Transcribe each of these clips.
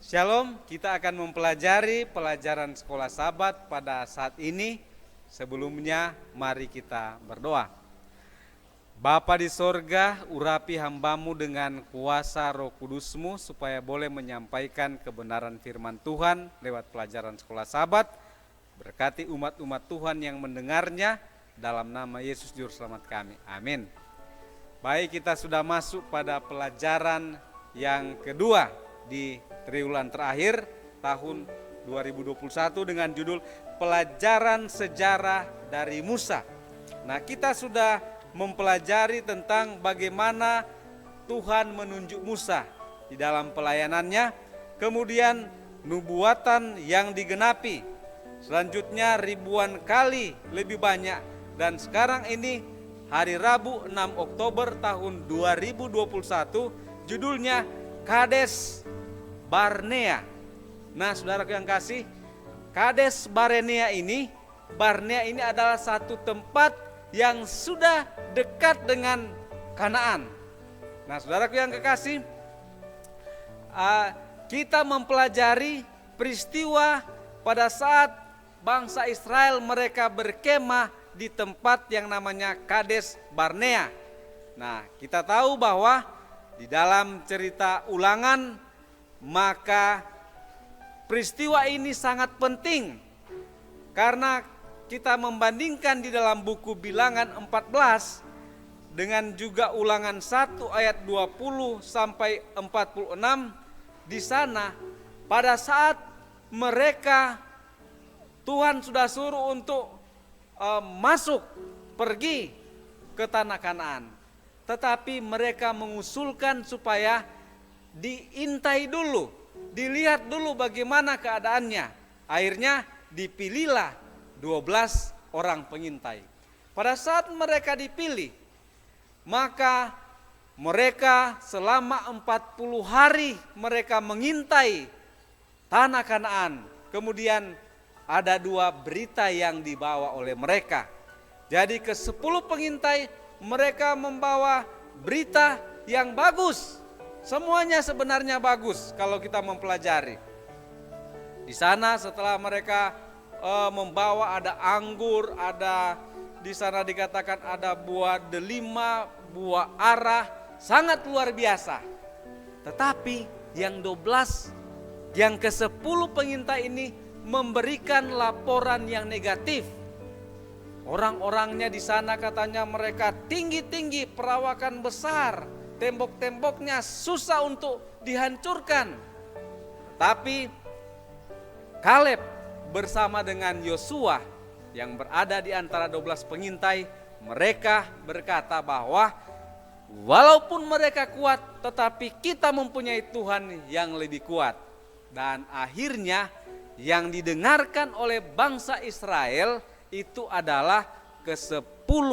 Shalom, kita akan mempelajari pelajaran sekolah Sabat pada saat ini. Sebelumnya mari kita berdoa. Bapa di sorga, urapi hambamu dengan kuasa Roh Kudus-Mu supaya boleh menyampaikan kebenaran firman Tuhan lewat pelajaran sekolah Sabat. Berkati umat-umat Tuhan yang mendengarnya, dalam nama Yesus Juru Selamat kami. Amin. Baik, kita sudah masuk pada pelajaran yang kedua di triwulan terakhir tahun 2021 dengan judul Pelajaran Sejarah dari Musa. Nah, kita sudah mempelajari tentang bagaimana Tuhan menunjuk Musa di dalam pelayanannya, kemudian nubuatan yang digenapi, selanjutnya ribuan kali lebih banyak, dan sekarang ini hari Rabu 6 Oktober tahun 2021 judulnya Kades Barnea. Nah, saudaraku yang kasih, Kades Barnea ini adalah satu tempat yang sudah dekat dengan Kanaan. Nah, saudaraku yang kekasih, kita mempelajari peristiwa pada saat bangsa Israel mereka berkemah di tempat yang namanya Kades Barnea. Nah, kita tahu bahwa di dalam cerita Ulangan, maka peristiwa ini sangat penting karena kita membandingkan di dalam buku Bilangan 14 dengan juga Ulangan 1 ayat 20 sampai 46. Di sana pada saat mereka Tuhan sudah suruh untuk pergi ke tanah Kanaan, tetapi mereka mengusulkan supaya diintai dulu, dilihat dulu bagaimana keadaannya. Akhirnya dipilihlah 12 orang pengintai. Pada saat mereka dipilih, maka mereka selama 40 hari mereka mengintai tanah Kanaan. Kemudian ada 2 berita yang dibawa oleh mereka. Jadi ke 10 pengintai mereka membawa berita yang bagus. Semuanya sebenarnya bagus kalau kita mempelajari. Di sana setelah mereka membawa ada anggur, ada di sana dikatakan ada buah delima, buah arah, sangat luar biasa. Tetapi yang 12, yang ke-10 pengintai ini memberikan laporan yang negatif. Orang-orangnya di sana katanya mereka tinggi-tinggi, perawakan besar, tembok-temboknya susah untuk dihancurkan. Tapi Kaleb bersama dengan Yosua yang berada di antara 12 pengintai, mereka berkata bahwa walaupun mereka kuat, tetapi kita mempunyai Tuhan yang lebih kuat. Dan akhirnya yang didengarkan oleh bangsa Israel itu adalah ke-10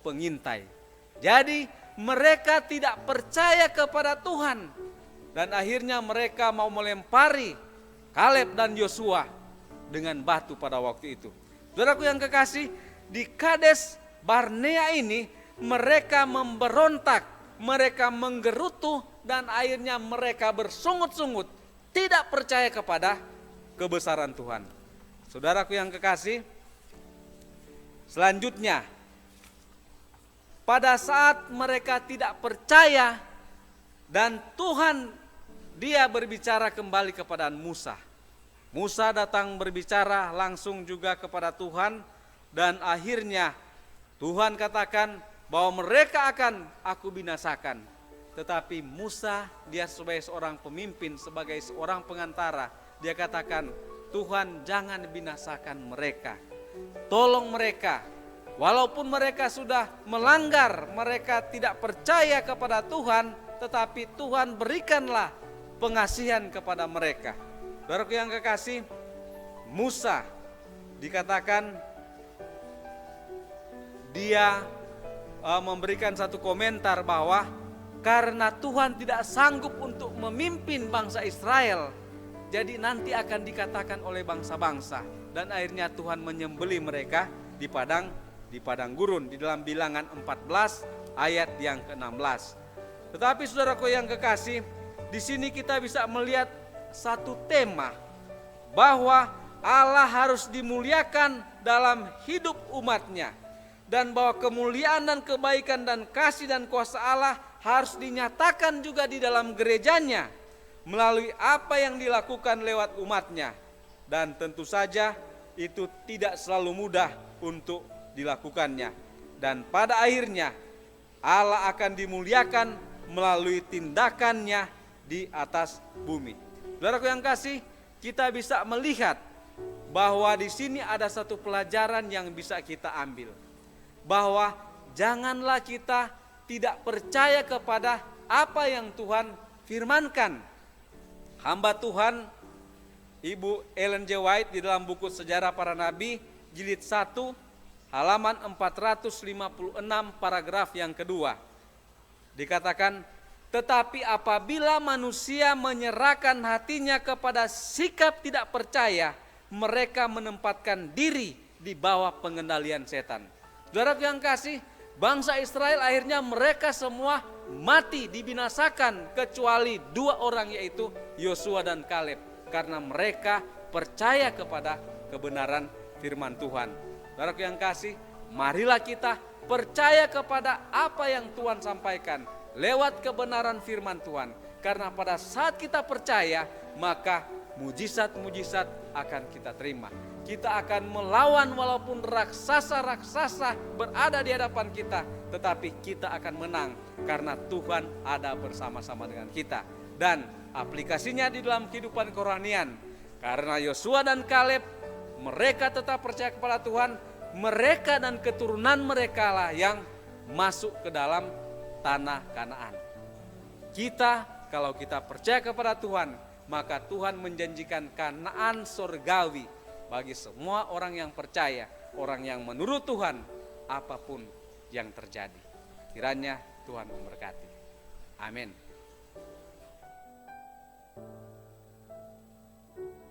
pengintai. Jadi mereka tidak percaya kepada Tuhan, dan akhirnya mereka mau melempari Kaleb dan Yosua dengan batu pada waktu itu. Saudaraku yang kekasih, di Kades Barnea ini mereka memberontak, mereka menggerutu, dan akhirnya mereka bersungut-sungut, tidak percaya kepada kebesaran Tuhan. Saudaraku yang kekasih, selanjutnya pada saat mereka tidak percaya dan Tuhan dia berbicara kembali kepada Musa. Musa datang berbicara langsung juga kepada Tuhan, dan akhirnya Tuhan katakan bahwa mereka akan aku binasakan. Tetapi Musa dia sebagai seorang pemimpin, sebagai seorang pengantara, dia katakan, Tuhan jangan binasakan mereka. Tolong mereka. Walaupun mereka sudah melanggar, mereka tidak percaya kepada Tuhan, tetapi Tuhan berikanlah pengasihan kepada mereka. Saudaraku yang kekasih, Musa dikatakan dia memberikan satu komentar bahwa karena Tuhan tidak sanggup untuk memimpin bangsa Israel, jadi nanti akan dikatakan oleh bangsa-bangsa, dan akhirnya Tuhan menyembelih mereka di padang gurun di dalam Bilangan 14 ayat yang ke-16. Tetapi saudaraku yang kekasih, di sini kita bisa melihat satu tema bahwa Allah harus dimuliakan dalam hidup umatnya, dan bahwa kemuliaan dan kebaikan dan kasih dan kuasa Allah harus dinyatakan juga di dalam gerejanya melalui apa yang dilakukan lewat umatnya. Dan tentu saja itu tidak selalu mudah untuk dilakukannya. Dan pada akhirnya Allah akan dimuliakan melalui tindakannya di atas bumi. Saudaraku yang kasih, kita bisa melihat bahwa di sini ada satu pelajaran yang bisa kita ambil. Bahwa janganlah kita tidak percaya kepada apa yang Tuhan firmankan. Hamba Tuhan Ibu Ellen G. White di dalam buku Sejarah Para Nabi jilid 1 halaman 456 paragraf yang kedua dikatakan, tetapi apabila manusia menyerahkan hatinya kepada sikap tidak percaya, mereka menempatkan diri di bawah pengendalian setan. Saudara yang kasih, bangsa Israel akhirnya mereka semua mati, dibinasakan, kecuali 2 orang, yaitu Yosua dan Kaleb, karena mereka percaya kepada kebenaran firman Tuhan. Saudara yang kasih, marilah kita percaya kepada apa yang Tuhan sampaikan lewat kebenaran firman Tuhan. Karena pada saat kita percaya, maka mujizat-mujizat akan kita terima. Kita akan melawan walaupun raksasa-raksasa berada di hadapan kita, tetapi kita akan menang karena Tuhan ada bersama-sama dengan kita. Dan aplikasinya di dalam kehidupan kerohanian, karena Yosua dan Kaleb mereka tetap percaya kepada Tuhan, mereka dan keturunan mereka lah yang masuk ke dalam tanah Kanaan. Kita, kalau kita percaya kepada Tuhan, maka Tuhan menjanjikan Kanaan surgawi bagi semua orang yang percaya, orang yang menurut Tuhan apapun yang terjadi. Kiranya Tuhan memberkati. Amin.